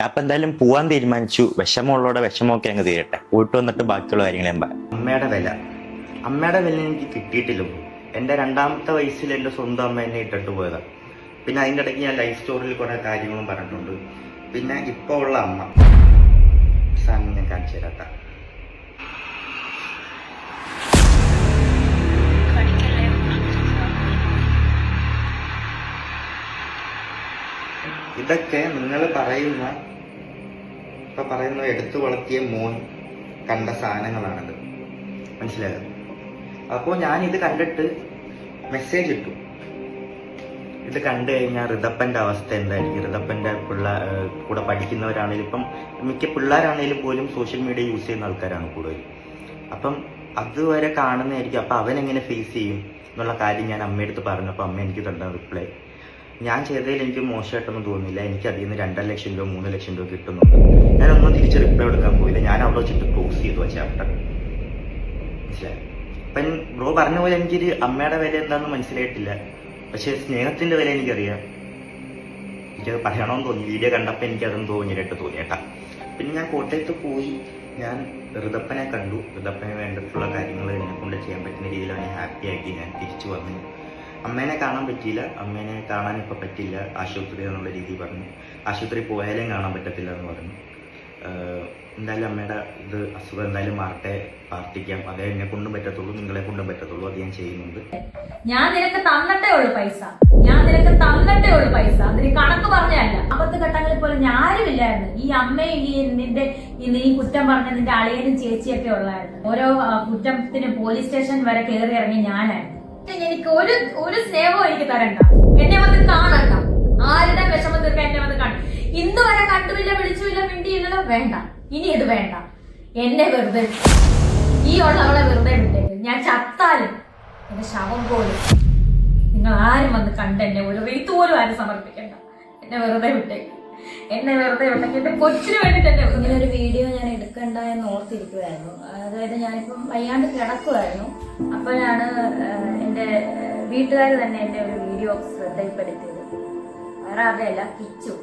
അപ്പൊ എന്തായാലും പോവാൻ തീരുമാനിച്ചു. വിഷമമുള്ളവരുടെ വിഷമമൊക്കെ അങ്ങ് തീരട്ടെ. പോയിട്ട് വന്നിട്ട് ബാക്കിയുള്ള കാര്യങ്ങൾ ഞാൻ പറയാം. അമ്മയുടെ വില എനിക്ക് കിട്ടിയിട്ടില്ല. എൻ്റെ രണ്ടാമത്തെ വയസ്സിൽ എൻ്റെ സ്വന്തം അമ്മ എന്നെ ഇട്ടിട്ട് പോയതാണ്. പിന്നെ അതിൻ്റെ ഇടയ്ക്ക് ഞാൻ ലൈഫ് സ്റ്റോറിയിൽ കുറെ കാര്യങ്ങളും പറഞ്ഞിട്ടുണ്ട്. പിന്നെ ഇപ്പോൾ ഉള്ള അമ്മ സാധനം ഞാൻ കാണിച്ചു തരാത്ത. ഇതൊക്കെ നിങ്ങൾ പറയുന്ന എടുത്തു വളർത്തിയ മോൻ കണ്ട സാധനങ്ങളാണിത്, മനസ്സിലായത്? അപ്പോൾ ഞാൻ ഇത് കണ്ടിട്ട് മെസ്സേജ് ഇട്ടു. ഇത് കണ്ടു കഴിഞ്ഞാൽ ഋതപ്പൻ്റെ അവസ്ഥ എന്തായിരിക്കും? ഋതപ്പൻ്റെ കൂടെ പഠിക്കുന്നവരാണെങ്കിലും ഇപ്പം മിക്ക പിള്ളേരാണെങ്കിലും പോലും സോഷ്യൽ മീഡിയ യൂസ് ചെയ്യുന്ന ആൾക്കാരാണ് കൂടുതൽ. അപ്പം അതുവരെ കാണുന്നതായിരിക്കും. അപ്പം അവനെങ്ങനെ ഫേസ് ചെയ്യും എന്നുള്ള കാര്യം ഞാൻ അമ്മയെടുത്ത് പറഞ്ഞപ്പോൾ അമ്മ എനിക്ക് തന്ന റിപ്ലൈ, ഞാൻ ചെയ്തതിൽ എനിക്ക് മോശമായിട്ടൊന്നും തോന്നുന്നില്ല, എനിക്ക് അതിൽ നിന്ന് 2.5 ലക്ഷം രൂപ 3 ലക്ഷം രൂപ കിട്ടുന്നുണ്ട്. ഞാനൊന്നും തിരിച്ച് റിപ്ലൈ എടുക്കാൻ പോയില്ല. ഞാൻ അവിടെ വെച്ചിട്ട് ക്ലോസ് ചെയ്തു ആ ചാപ്റ്റർ, മനസ്സിലായി? അപ്പം ബ്രോ പറഞ്ഞ പോലെ എനിക്കൊരു അമ്മയുടെ വില എന്താണെന്ന് മനസ്സിലായിട്ടില്ല. പക്ഷെ സ്നേഹത്തിന്റെ വില എനിക്കറിയാം. എനിക്കത് പറയണമെന്ന് തോന്നി. വീഡിയോ കണ്ടപ്പോൾ എനിക്കതൊന്നും തോന്നിയിട്ട് തോന്നിയേട്ടാ. പിന്നെ ഞാൻ കോട്ടയത്ത് പോയി ഞാൻ ഋതപ്പനെ കണ്ടു. ഋതപ്പന് വേണ്ടിയിട്ടുള്ള കാര്യങ്ങൾ എന്നെ കൊണ്ട് ചെയ്യാൻ പറ്റുന്ന രീതിയിലാണ് ഹാപ്പി ആയിട്ട് ഞാൻ തിരിച്ചു വന്നു. അമ്മേനെ കാണാൻ പറ്റിയില്ല. അമ്മേനെ കാണാൻ ഇപ്പം പറ്റില്ല, ആശുപത്രി എന്നുള്ള രീതിയിൽ പറഞ്ഞു. ആശുപത്രി പോയാലും കാണാൻ പറ്റത്തില്ല എന്ന് പറഞ്ഞു. എന്തായാലും അമ്മയുടെ അസുഖം എന്തായാലും മാറട്ടെ, പ്രാർത്ഥിക്കാം. അതേ എന്നെ കൊണ്ടും പറ്റത്തുള്ളൂ, നിങ്ങളെ കൊണ്ടും പറ്റത്തുള്ളൂ. അത് ഞാൻ ചെയ്യുന്നുണ്ട്. ഞാൻ നിനക്ക് തന്നിട്ടേ ഉള്ളു പൈസ, അതിന് കണക്ക് പറഞ്ഞല്ല. അബദ്ധ ഘട്ടങ്ങളിൽ പോലും ഞാനുമില്ലായിരുന്നു. ഈ അമ്മയും നീ കുറ്റം പറഞ്ഞ നിന്റെ അളിയനും ചേച്ചിയൊക്കെ ഉള്ളായിരുന്നു. ഓരോ കുറ്റത്തിന് പോലീസ് സ്റ്റേഷൻ വരെ കയറി ഇറങ്ങി ഞാനായിരുന്നു. എനിക്ക് ഒരു സ്നേഹവും എനിക്ക് തരണ്ട, എന്നെ വന്ന് കാണണ്ട, ആരുടെ വിഷമം തീർക്കാൻ എന്നെ വന്ന് കാണും. ഇന്ന് വരെ കണ്ടുമില്ല, വിളിച്ചുമില്ല, മിണ്ടിയില്ലല്ലോ. വേണ്ട, ഇനി ഇത് വേണ്ട. എന്നെ വെറുതെ ഈ ഉള്ളവളെ വെറുതെ വിട്ടേക്ക്. ഞാൻ ചത്താലും എന്റെ ശവം പോലും നിങ്ങൾ ആരും വന്ന് കണ്ട് എന്നെ ഒരു റീത്ത് പോലും ആരും സമർപ്പിക്കണ്ട. എന്നെ വെറുതെ വിട്ടേക്ക്, എന്റെ കൊച്ചിന് വേണ്ടിട്ട് തന്നെ. ഇങ്ങനെ ഒരു വീഡിയോ ഞാൻ എടുക്കണ്ട എന്ന് ഓർത്തിരിക്കുമായിരുന്നു. അതായത് ഞാനിപ്പം വയ്യാണ്ട് കിടക്കുമായിരുന്നു. അപ്പോഴാണ് എൻ്റെ വീട്ടുകാർ തന്നെ എൻ്റെ ഒരു വീഡിയോ ശ്രദ്ധയിൽപ്പെടുത്തിയത്. വേറെ ആരുടെയല്ല, കിച്ചു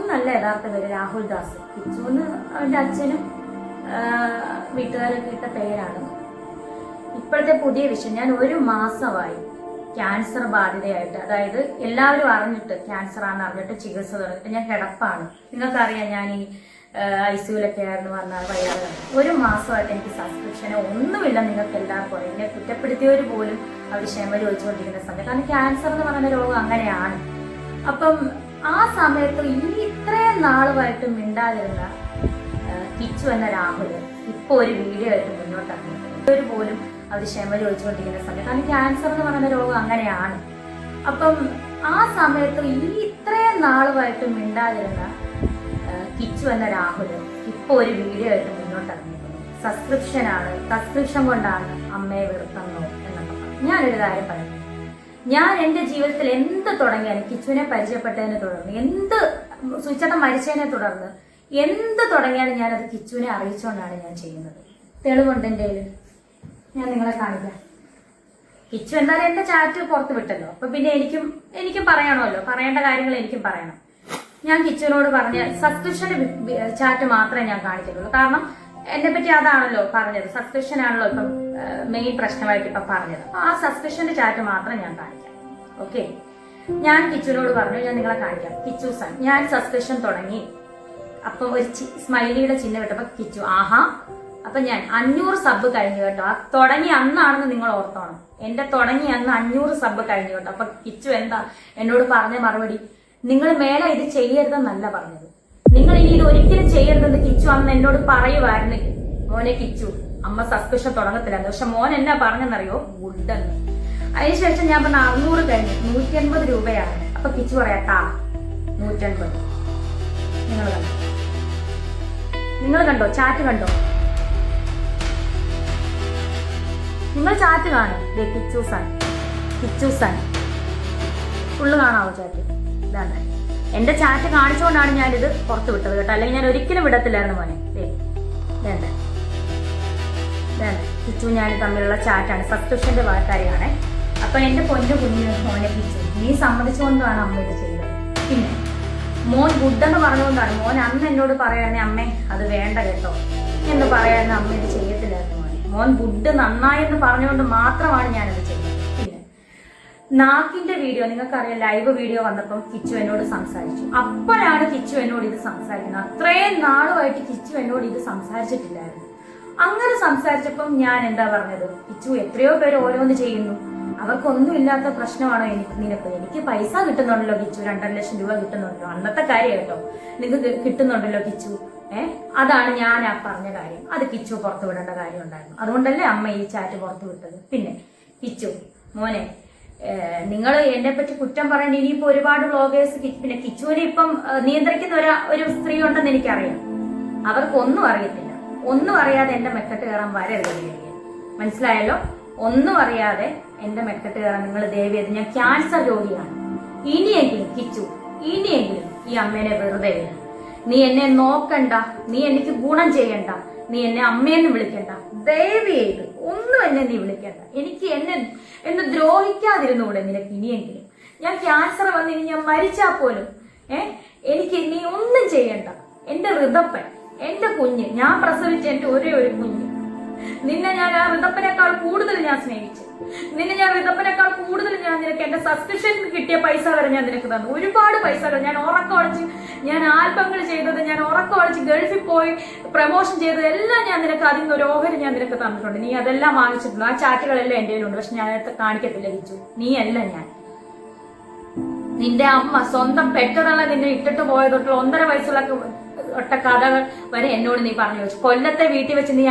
എന്നല്ല യഥാർത്ഥ പേര്, രാഹുൽ ദാസ്. കിച്ചു എന്ന് അവൻ്റെ അച്ഛനും വീട്ടുകാരൊക്കെ ഇട്ട പേരാണ്. ഇപ്പോഴത്തെ പുതിയ വിഷയം, ഞാൻ 1 മാസമായി ക്യാൻസർ ബാധിതയായിട്ട്. അതായത് എല്ലാവരും അറിഞ്ഞിട്ട് ക്യാൻസർ ആണെന്ന് അറിഞ്ഞിട്ട് ചികിത്സ തുടങ്ങിയിട്ട് ഞാൻ കിടപ്പാണ്. നിങ്ങൾക്കറിയാം, ഞാൻ ഈ ICUലൊക്കെ ആയിരുന്നു വന്നാൽ വയ്യാതെ. 1 മാസമായിട്ട് എനിക്ക് സബ്സ്ക്രിപ്ഷനോ ഒന്നുമില്ല. നിങ്ങൾക്ക് എല്ലാവർക്കും അറിയാം. എന്നെ കുറ്റപ്പെടുത്തിയവർ പോലും അവർ ക്ഷമ ചോദിച്ചുകൊണ്ടിരിക്കുന്ന സമയത്ത്, കാരണം ക്യാൻസർ എന്ന് പറയുന്ന രോഗം അങ്ങനെയാണ്. അപ്പം ആ സമയത്ത് ഇത്രയും നാളുമായിട്ട് മിണ്ടാതിരുന്ന കിച്ചു എന്ന രാഹുൽ ഇപ്പോൾ ഒരു വീഡിയോ ആയിട്ട് മുന്നോട്ടിറങ്ങി. പോലും അവർ ക്ഷമ ചോദിച്ചുകൊണ്ടിരിക്കുന്ന സമയത്ത്, കാരണം ക്യാൻസർ എന്ന് പറയുന്ന രോഗം അങ്ങനെയാണ്. അപ്പം ആ സമയത്ത് ഇത്രയും നാളുമായിട്ട് മിണ്ടാതിരുന്ന കിച്ചു എന്ന രാഹുൽ ഇപ്പോൾ ഒരു വീഡിയോ ആയിട്ട് മുന്നോട്ടിറങ്ങിയിരിക്കുന്നു. സബ്സ്ക്രിപ്ഷൻ കൊണ്ടാണ് അമ്മയെ വെറുത്തുന്നു എന്നൊക്കെ പറഞ്ഞു. ഞാനൊരു കാര്യം പറയുന്നു, ഞാൻ എൻ്റെ ജീവിതത്തിൽ എന്ത് തുടങ്ങിയാലും, കിച്ചുവിനെ പരിചയപ്പെട്ടതിനെ തുടർന്ന്, എന്ത് സുചേട്ടൻ മരിച്ചതിനെ തുടർന്ന് എന്ത് തുടങ്ങിയാലും ഞാനത് കിച്ചുവിനെ അറിയിച്ചുകൊണ്ടാണ് ഞാൻ ചെയ്യുന്നത്. തെളിവുണ്ട് എൻ്റെ കയ്യിൽ, ഞാൻ നിങ്ങളെ കാണിക്കാം. കിച്ചു എന്തായാലും എന്റെ ചാറ്റ് പുറത്ത് വിട്ടല്ലോ, അപ്പൊ പിന്നെ എനിക്കും പറയണമല്ലോ, പറയേണ്ട കാര്യങ്ങൾ എനിക്കും പറയണം. ഞാൻ കിച്ചുവിനോട് പറഞ്ഞ സബ്സ്ക്രിപ്ഷന്റെ ചാറ്റ് മാത്രമേ ഞാൻ കാണിക്കുള്ളൂ. കാരണം എന്നെ പറ്റി അതാണല്ലോ പറഞ്ഞത്, സബ്സ്ക്രിപ്ഷൻ ആണല്ലോ ഇപ്പം മെയിൻ പ്രശ്നമായിട്ട് ഇപ്പൊ പറഞ്ഞത്. അപ്പൊ ആ സബ്സ്ക്രിപ്ഷന്റെ ചാറ്റ് മാത്രം ഞാൻ കാണിക്കാം. ഓക്കെ, ഞാൻ കിച്ചുവിനോട് പറഞ്ഞു, ഞാൻ നിങ്ങളെ കാണിക്കാം. കിച്ചു സൺ, ഞാൻ സബ്സ്ക്രിപ്ഷൻ തുടങ്ങി. അപ്പൊ ഒരു സ്മൈലിയുടെ ചിഹ്നം ഇട്ടപ്പോ കിച്ചു ആഹാ. അപ്പൊ ഞാൻ 500 സബ് കഴിഞ്ഞു കേട്ടോ. ആ തുടങ്ങി അന്നാണെന്ന് നിങ്ങൾ ഓർത്തോണം. എന്റെ തുടങ്ങി അന്ന് 500 സബ് കഴിഞ്ഞു കേട്ടോ. അപ്പൊ കിച്ചു എന്താ എന്നോട് പറഞ്ഞ മറുപടി, നിങ്ങൾ മേലെ ഇത് ചെയ്യരുതെന്നല്ല പറഞ്ഞത്, നിങ്ങൾ ഇനി ഇത് ഒരിക്കലും ചെയ്യരുതെന്ന് കിച്ചു അന്ന് എന്നോട് പറയുമായിരുന്നു. മോനെ കിച്ചു, അമ്മ സബ്സ്ക്രിപ്ഷൻ തുടങ്ങത്തില്ലെന്ന്. പക്ഷെ മോൻ എന്നാ പറഞ്ഞെന്നറിയോ, ഗുഡെന്ന്. അതിനുശേഷം ഞാൻ പറഞ്ഞ 600 കഴിഞ്ഞു, 180 രൂപയാണ്. അപ്പൊ കിച്ചു പറയാട്ടാ 180. നിങ്ങൾ കണ്ടോ ചാറ്റ് കണ്ടോ? നിങ്ങൾ ചാറ്റ് കാണും. കിച്ചു സൺ ഫുള്ള് കാണാവോ ചാറ്റ്? ഇതാണ് എന്റെ ചാറ്റ് കാണിച്ചുകൊണ്ടാണ് ഞാനിത് പുറത്ത് വിട്ടത് കേട്ടോ, അല്ലെങ്കിൽ ഞാൻ ഒരിക്കലും വിടത്തില്ലായിരുന്നു മോനെ. വേണ്ട കിച്ചു ഞാൻ തമ്മിലുള്ള ചാറ്റാണ്, സബ്സ്ക്രിപ്ഷന്റെ കാര്യമാണ്. അപ്പൊ എന്റെ പൊന്നു കുഞ്ഞു മോനെ കിച്ചു, നീ സമ്മതിച്ചുകൊണ്ടാണ് അമ്മ ഇത് ചെയ്തത്. പിന്നെ മോൻ ഗുഡെന്ന് പറഞ്ഞുകൊണ്ടാണ് മോൻ അന്ന് എന്നോട് പറയാനേ അമ്മേ അത് വേണ്ട കേട്ടോ എന്ന് പറയാൻ അമ്മ ഇത് ചെയ്യത്തില്ലായിരുന്നു മോൻ ഗുഡ് നന്നായെന്ന് പറഞ്ഞുകൊണ്ട് മാത്രമാണ് ഞാനത് ചെയ്യുന്നത്. പിന്നെ നാക്കിന്റെ വീഡിയോ നിങ്ങൾക്കറിയാം, ലൈവ് വീഡിയോ വന്നപ്പം കിച്ചു എന്നോട് സംസാരിച്ചു. അപ്പോഴാണ് കിച്ചു എന്നോട് ഇത് സംസാരിക്കുന്നത്. അത്രയും നാളുമായിട്ട് കിച്ചു എന്നോട് ഇത് സംസാരിച്ചിട്ടില്ലായിരുന്നു. അങ്ങനെ സംസാരിച്ചപ്പം ഞാൻ എന്താ പറഞ്ഞത്, കിച്ചു എത്രയോ പേര് ഓരോന്ന് ചെയ്യുന്നു, അവർക്കൊന്നും ഇല്ലാത്ത പ്രശ്നമാണോ നിനക്ക്? എനിക്ക് പൈസ കിട്ടുന്നുണ്ടല്ലോ കിച്ചു, 2.5 ലക്ഷം രൂപ കിട്ടുന്നുണ്ടല്ലോ, അന്നത്തെ കാര്യം കേട്ടോ, നിങ്ങൾക്ക് കിട്ടുന്നുണ്ടല്ലോ കിച്ചു. അതാണ് ഞാൻ ആ പറഞ്ഞ കാര്യം. അത് കിച്ചു പുറത്തു വിടേണ്ട കാര്യം ഉണ്ടായിരുന്നു. അതുകൊണ്ടല്ലേ അമ്മ ഈ ചാറ്റ് പുറത്തു വിട്ടത്. പിന്നെ കിച്ചു മോനെ, നിങ്ങൾ എന്നെ പറ്റി കുറ്റം പറയേണ്ട ഇനിയിപ്പോ ഒരുപാട് വ്ളോഗേഴ്സ്, പിന്നെ കിച്ചുവിനെ ഇപ്പം നിയന്ത്രിക്കുന്ന ഒരു സ്ത്രീ ഉണ്ടെന്ന് എനിക്കറിയാം. അവർക്കൊന്നും അറിയത്തില്ല. ഒന്നും അറിയാതെ എന്റെ മെക്കെട്ട് കയറാൻ വരരുത്. മനസ്സിലായല്ലോ? ഒന്നും അറിയാതെ എന്റെ മെക്കെട്ട് കയറാൻ നിങ്ങൾ ദയവേത്. ഞാൻ ക്യാൻസർ രോഗിയാണ്. ഇനിയെങ്കിലും കിച്ചു, ഇനിയെങ്കിലും ഈ അമ്മേനെ വെറുതെ വിട. നീ എന്നെ നോക്കണ്ട, നീ എനിക്ക് ഗുണം ചെയ്യണ്ട, നീ എന്നെ അമ്മയെന്ന് വിളിക്കണ്ട. ദയവ് ചെയ്ത് ഒന്നും എന്നെ നീ വിളിക്കണ്ട. എനിക്ക് എന്നെ ദ്രോഹിക്കാതിരുന്നൂടെ നിനക്ക് ഇനിയെങ്കിലും. ഞാൻ ക്യാൻസർ വന്ന് ഇനി ഞാൻ മരിച്ചാൽ പോലും എനിക്ക് നീ ഒന്നും ചെയ്യണ്ട. എന്റെ ഋതപ്പൻ, എന്റെ കുഞ്ഞ്, ഞാൻ പ്രസവിച്ച എന്റെ ഒരേ ഒരു കുഞ്ഞ്, നിന്നെ ഞാൻ ആ ഋതപ്പനേക്കാൾ കൂടുതൽ ഞാൻ സ്നേഹിച്ചു. നിന്നെ ഞാൻ ഋതപ്പനേക്കാൾ കൂടുതൽ ഞാൻ നിനക്ക് എന്റെ സബ്സ്ക്രിപ്ഷൻ കിട്ടിയ പൈസ വരെ ഞാൻ നിനക്ക് തന്നു. ഒരുപാട് പൈസകൾ ഞാൻ ഉറക്കമൊളിച്ച്, ഞാൻ ആൽബങ്ങൾ ചെയ്തത്, ഞാൻ ഉറക്കമൊളിച്ച് ഗൾഫിൽ പോയി പ്രൊമോഷൻ ചെയ്തത് എല്ലാം ഞാൻ നിനക്ക് അതിൽ നിന്ന് ഒരു ഓഹരി ഞാൻ നിനക്ക് തന്നിട്ടുണ്ട്. നീ അതെല്ലാം വാങ്ങിച്ചിട്ടുണ്ട്. ആ ചാറ്റുകളെല്ലാം എന്റെ കയ്യിലുണ്ട്. പക്ഷെ ഞാൻ അത് കാണിക്കത്തില്ല കിച്ചു. നീ അല്ല ഞാൻ. നിന്റെ അമ്മ സ്വന്തം പെറ്റതള്ള നിന്നെ ഇട്ടിട്ട് പോയതൊട്ടുള്ള 1.5 വയസ്സുള്ള ഒട്ട കഥകൾ വരെ എന്നോട് നീ പറഞ്ഞു വെച്ചു. കൊല്ലത്തെ വീട്ടിൽ വെച്ച് നീ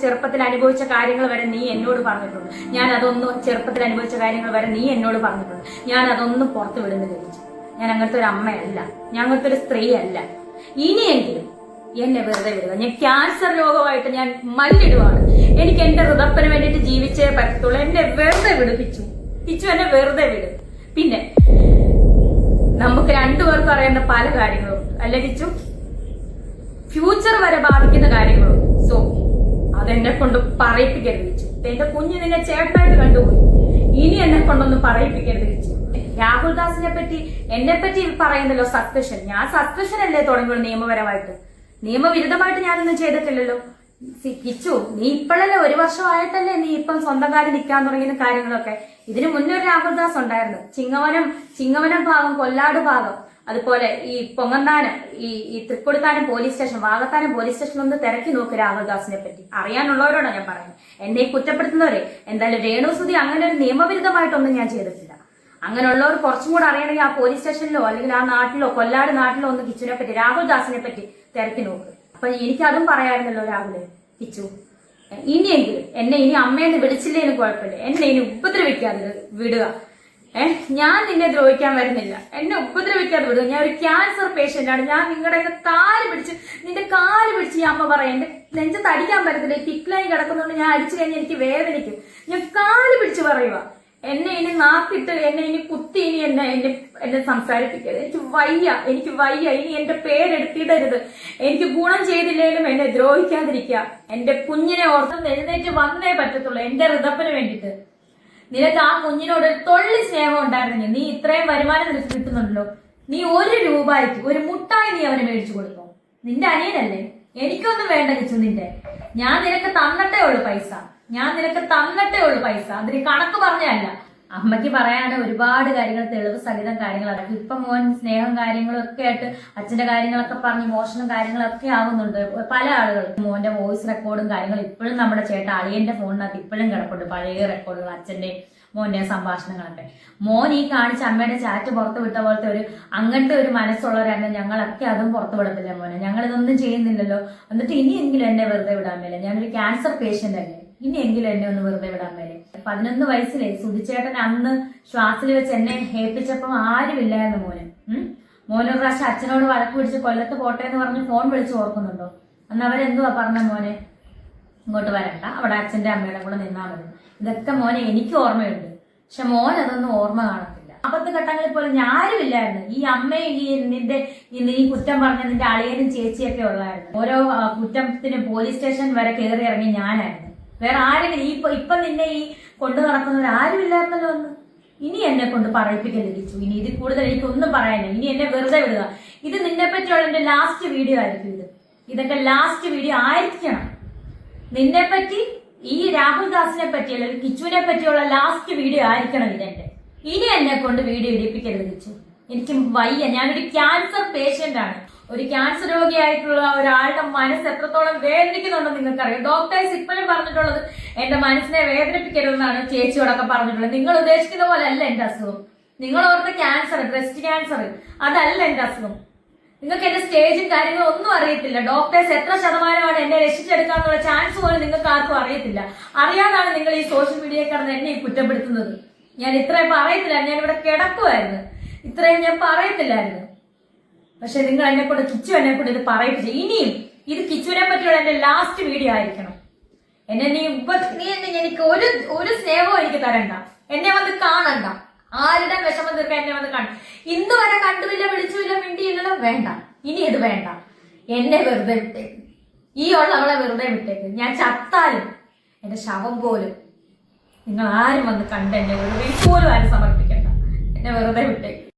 ചെറുപ്പത്തിൽ അനുഭവിച്ച കാര്യങ്ങൾ വരെ നീ എന്നോട് പറഞ്ഞിട്ടുണ്ട്. ഞാൻ അതൊന്നും ചെറുപ്പത്തിൽ അനുഭവിച്ച കാര്യങ്ങൾ വരെ നീ എന്നോട് പറഞ്ഞിട്ടുണ്ട്. ഞാൻ അതൊന്നും പുറത്തു വിടുന്നത് കഴിച്ചു. ഞാൻ അങ്ങനത്തെ ഒരു അമ്മയല്ല, ഞാൻ അങ്ങനത്തെ ഒരു സ്ത്രീയല്ല. ഇനിയെങ്കിലും എന്നെ വെറുതെ വിടുക. ഞാൻ ക്യാൻസർ രോഗമായിട്ട് ഞാൻ മല്ലിടുവാണ്. എനിക്ക് എന്റെ ഋതപ്പന് വേണ്ടിയിട്ട് ജീവിച്ചേ പറ്റത്തുള്ളൂ. എന്നെ വെറുതെ വിടുപ്പിച്ചു. കിച്ചു എന്നെ വെറുതെ വിടും. പിന്നെ നമുക്ക് രണ്ടുപേർക്കും അറിയുന്ന പല കാര്യങ്ങളും അല്ല കിച്ചു, ഫ്യൂച്ചർ വരെ ബാധിക്കുന്ന കാര്യങ്ങളുണ്ട്. സോ അതെന്നെ കൊണ്ട് പറയിപ്പിക്കരുത് വെച്ചു. എന്റെ കുഞ്ഞ് നിന്നെ ചേട്ടനായിട്ട് കണ്ടുപോയി. ഇനി എന്നെ കൊണ്ടൊന്നും പറയിപ്പിക്കരുത് വെച്ചു. രാഹുൽ ദാസിനെ പറ്റി എന്നെ പറ്റി പറയുന്നല്ലോ സസ്പെൻഷൻ. ഞാൻ സസ്പെൻഷൻ അല്ലേ തുടങ്ങിയുള്ളൂ നിയമപരമായിട്ട്. നിയമവിരുദ്ധമായിട്ട് ഞാനൊന്നും ചെയ്തിട്ടില്ലല്ലോ. കിച്ചു, നീ ഇപ്പോഴല്ലേ 1 വർഷമായിട്ടല്ലേ നീ ഇപ്പം സ്വന്തം കാര്യം നിൽക്കാൻ തുടങ്ങിയ കാര്യങ്ങളൊക്കെ. ഇതിനു മുന്നേ ഒരു രാഹുൽ ദാസ് ഉണ്ടായിരുന്നു. ചിങ്ങവനം ഭാഗം, കൊല്ലാട് ഭാഗം, അതുപോലെ ഈ പൊങ്ങന്താനം, ഈ Thrikkodithanam police station, Vakathanam police station ഒന്ന് തിരക്കി നോക്ക് രാഹുൽദാസിനെ പറ്റി. അറിയാനുള്ളവരോടാണ് ഞാൻ പറയുന്നത്. എന്നെ കുറ്റപ്പെടുത്തുന്നവരെ. എന്തായാലും രേണുസുതി അങ്ങനെ ഒരു നിയമവിരുദ്ധമായിട്ടൊന്നും ഞാൻ ചെയ്തിട്ടില്ല. അങ്ങനെയുള്ളവർ കുറച്ചും കൂടെ അറിയണമെങ്കിൽ ആ പോലീസ് സ്റ്റേഷനിലോ അല്ലെങ്കിൽ ആ നാട്ടിലോ, കൊല്ലാട് നാട്ടിലോ ഒന്ന് കിച്ചുവിനെ പറ്റി, രാഹുൽദാസിനെ പറ്റി തിരക്കി നോക്ക്. അപ്പൊ എനിക്കതും പറയാമായിരുന്നല്ലോ രാഹുല്. കിച്ചു, ഇനിയെങ്കിലും എന്നെ ഇനി അമ്മയെന്ന് വിളിച്ചില്ലേലും കുഴപ്പമില്ല, എന്നെ ഇനി ഉപദ്രവിക്കാതെ വിടുക. ഞാൻ നിന്നെ ദ്രോഹിക്കാൻ വരുന്നില്ല. എന്നെ ഉപദ്രവിക്കാതെ വിടുക. ഞാൻ ഒരു ക്യാൻസർ പേഷ്യന്റ് ആണ്. ഞാൻ നിങ്ങളുടെ കാല് പിടിച്ച്, നിന്റെ കാല് പിടിച്ച് ഈ അമ്മ പറയാം. എന്റെ നെഞ്ചത്ത് അടിക്കാൻ പറ്റത്തില്ല. തിക്ലൈൻ കിടക്കുന്നതുകൊണ്ട് ഞാൻ അടിച്ചു കഴിഞ്ഞാൽ എനിക്ക് വേദനിക്കും. ഞാൻ കാല് പിടിച്ച് പറയുക. എന്നെ ഇനി നാക്കിട്ട്, എന്നെ ഇനി കുത്തി, ഇനി എന്നെ സംസാരിപ്പിക്കരുത്. എനിക്ക് വയ്യ. ഇനി എന്റെ പേരെടുത്തിടരുത്. എനിക്ക് ഗുണം ചെയ്തില്ലേലും എന്നെ ദ്രോഹിക്കാതിരിക്കുക. എന്റെ കുഞ്ഞിനെ ഓർത്ത് എഴുന്നേറ്റ് വന്നേ പറ്റത്തുള്ളൂ. എന്റെ ഋതപ്പന് വേണ്ടിയിട്ട്. നിനക്ക് ആ കുഞ്ഞിനോട് ഒരു തൊള്ളി സ്നേഹം ഉണ്ടായിരുന്നെങ്കിൽ, നീ ഇത്രയും വരുമാനം നിനക്ക് കിട്ടുന്നുണ്ടല്ലോ, നീ 1 രൂപയ്ക്ക് ഒരു മുട്ടായി നീ അവന് മേടിച്ചു കൊടുക്കും. നിന്റെ അനിയനല്ലേ? എനിക്കൊന്നും വേണ്ട കിച്ചു നിന്റെ. ഞാൻ നിനക്ക് തന്നിട്ടേ ഉള്ളു പൈസ. അതിന് കണക്ക് പറഞ്ഞല്ല. അമ്മയ്ക്ക് പറയാണ്ട് ഒരുപാട് കാര്യങ്ങൾ, തെളിവ് സഹിതം കാര്യങ്ങൾ അടക്കും. ഇപ്പൊ മോൻ സ്നേഹം കാര്യങ്ങളും ഒക്കെ ആയിട്ട് അച്ഛന്റെ കാര്യങ്ങളൊക്കെ പറഞ്ഞ് മോഷണം കാര്യങ്ങളൊക്കെ ആവുന്നുണ്ട് പല ആളുകൾ. മോന്റെ വോയിസ് റെക്കോർഡും കാര്യങ്ങളും ഇപ്പോഴും നമ്മുടെ ചേട്ടൻ അളിയന്റെ ഫോണിനകത്ത് ഇപ്പോഴും കിടപ്പുണ്ട്. പഴയ റെക്കോർഡുകൾ, അച്ഛന്റെ മോന്റെ സംഭാഷണങ്ങളൊക്കെ. മോൻ ഈ കാണിച്ച അമ്മയുടെ ചാറ്റ് പുറത്തു വിട്ട പോലത്തെ അങ്ങനത്തെ ഒരു മനസ്സുള്ളവരാണ് ഞങ്ങളൊക്കെ. അതും പുറത്തു വിടത്തില്ല മോനെ. ഞങ്ങൾ ഇതൊന്നും ചെയ്യുന്നില്ലല്ലോ. എന്നിട്ട് ഇനിയെങ്കിലും എന്നെ വെറുതെ വിടാൻ മേലെ. ഞാനൊരു ക്യാൻസർ പേഷ്യന്റ് അല്ലേ. ഇനിയെങ്കിലും എന്നെ ഒന്ന് വെറുതെ വിടാൻ മേലെ. 11 വയസ്സിലെ സുധിച്ചേട്ടൻ അന്ന് ശ്വാസിൽ വെച്ച് എന്നെ ഏൽപ്പിച്ചപ്പം ആരുമില്ലായിരുന്നു മോന്. മോനൊരു പ്രാവശ്യം അച്ഛനോട് വഴക്ക് പിടിച്ച് കൊല്ലത്ത് പോട്ടെ എന്ന് പറഞ്ഞ് ഫോൺ വിളിച്ച് ഓർക്കുന്നുണ്ടോ? അന്ന് അവരെന്തുവാ പറഞ്ഞ മോനെ, ഇങ്ങോട്ട് വരണ്ട, അവിടെ അച്ഛന്റെ അമ്മയുടെ കൂടെ നിന്നാ മതി. ഇതൊക്കെ മോനെ എനിക്ക് ഓർമ്മയുണ്ട്. പക്ഷെ മോൻ അതൊന്നും ഓർമ്മ കാണത്തില്ല. ആപത്ത് ഘട്ടങ്ങളിൽ പോലും ഞാരുമില്ലായിരുന്നു. ഈ അമ്മയും നീ കുറ്റം പറഞ്ഞ നിന്റെ അളിയനും ചേച്ചിയൊക്കെ ഉള്ളായിരുന്നു. ഓരോ കുറ്റത്തിന് പോലീസ് സ്റ്റേഷൻ വരെ കയറി ഇറങ്ങി ഞാനായിരുന്നു. വേറെ ആരെങ്കിലും ഇപ്പൊ നിന്നെ ഈ കൊണ്ടു നടക്കുന്നവരാരും ഇല്ലായിരുന്നല്ലോ ഒന്ന്. ഇനി എന്നെ കൊണ്ട് പറയിപ്പിക്കലിച്ചു. ഇനി ഇതിൽ കൂടുതൽ എനിക്കൊന്നും പറയാനില്ല. ഇനി എന്നെ വെറുതെ വിടുക. ഇത് നിന്നെ പറ്റിയുള്ള എന്റെ ലാസ്റ്റ് വീഡിയോ ആയിരിക്കും. ഇതൊക്കെ ലാസ്റ്റ് വീഡിയോ ആയിരിക്കണം. നിന്നെ പറ്റി, ഈ രാഹുൽ ദാസിനെ പറ്റി അല്ലെങ്കിൽ കിച്ചുവിനെ പറ്റിയുള്ള ലാസ്റ്റ് വീഡിയോ ആയിരിക്കണം ഇതെന്റെ. ഇനി എന്നെ കൊണ്ട് വീഡിയോ ഇടിപ്പിക്കരുത് കിച്ചു. എനിക്ക് വയ്യ. ഞാനൊരു ക്യാൻസർ പേഷ്യന്റ് ആണ്. ഒരു ക്യാൻസർ രോഗിയായിട്ടുള്ള ഒരാളുടെ മനസ്സ് എത്രത്തോളം വേദനിക്കുന്നുണ്ടെന്ന് നിങ്ങൾക്കറിയാം. ഡോക്ടേഴ്സ് ഇപ്പോഴും പറഞ്ഞിട്ടുള്ളത് എന്റെ മനസ്സിനെ വേദനിപ്പിക്കരുതെന്നാണ് ചേച്ചിയോടൊക്കെ പറഞ്ഞിട്ടുള്ളത്. നിങ്ങൾ ഉദ്ദേശിക്കുന്ന പോലെ അല്ല എന്റെ അസുഖം. നിങ്ങൾ ഓർത്ത ക്യാൻസർ, ബ്രസ്റ്റ് ക്യാൻസർ, അതല്ല എന്റെ അസുഖം. നിങ്ങൾക്ക് എന്റെ സ്റ്റേജും കാര്യങ്ങളും ഒന്നും അറിയത്തില്ല. ഡോക്ടേഴ്സ് എത്ര ശതമാനമാണ് എന്നെ രക്ഷിച്ചെടുക്കാന്നുള്ള ചാൻസ് പോലും നിങ്ങൾക്ക് ആർക്കും അറിയത്തില്ല. അറിയാതാണ് നിങ്ങൾ ഈ സോഷ്യൽ മീഡിയയിൽ കിടന്ന് എന്നെ കുറ്റപ്പെടുത്തുന്നത്. ഞാൻ ഇത്രയും പറയത്തില്ല. ഞാൻ ഇവിടെ കിടക്കുമായിരുന്നു. ഇത്രയും ഞാൻ പറയത്തില്ലായിരുന്നു. പക്ഷെ നിങ്ങൾ എന്നെ കൊണ്ട്, കിച്ചു എന്നെ കൊണ്ട് ഇത് പറയിപ്പിച്ചു. ഇനിയും ഇത് കിച്ചുവിനെ പറ്റിയുള്ള എന്റെ ലാസ്റ്റ് വീഡിയോ ആയിരിക്കണം. എന്നെ നീ എനിക്ക് ഒരു സ്നേഹവും എനിക്ക് തരണ്ട. എന്നെ വന്ന് കാണണ്ട. ആരുടെ വിഷമം തീർക്കാൻ എന്നെ വന്ന് കാണും. ഇന്ന് വരെ കണ്ടുമില്ല, വിളിച്ചുമില്ല, മിണ്ടിയില്ലല്ലോ. വേണ്ട, ഇനി ഇത് വേണ്ട. എന്നെ വെറുതെ വിട്ടേക്ക്. ഈ ഉള്ളവളെ വെറുതെ വിട്ടേക്ക്. ഞാൻ ചത്താലും എന്റെ ശവം പോലും നിങ്ങൾ ആരും വന്ന് കണ്ട് എന്നെ ഒരു പോലും ആരും സമർപ്പിക്കണ്ട. എന്നെ വെറുതെ വിട്ടേക്ക്.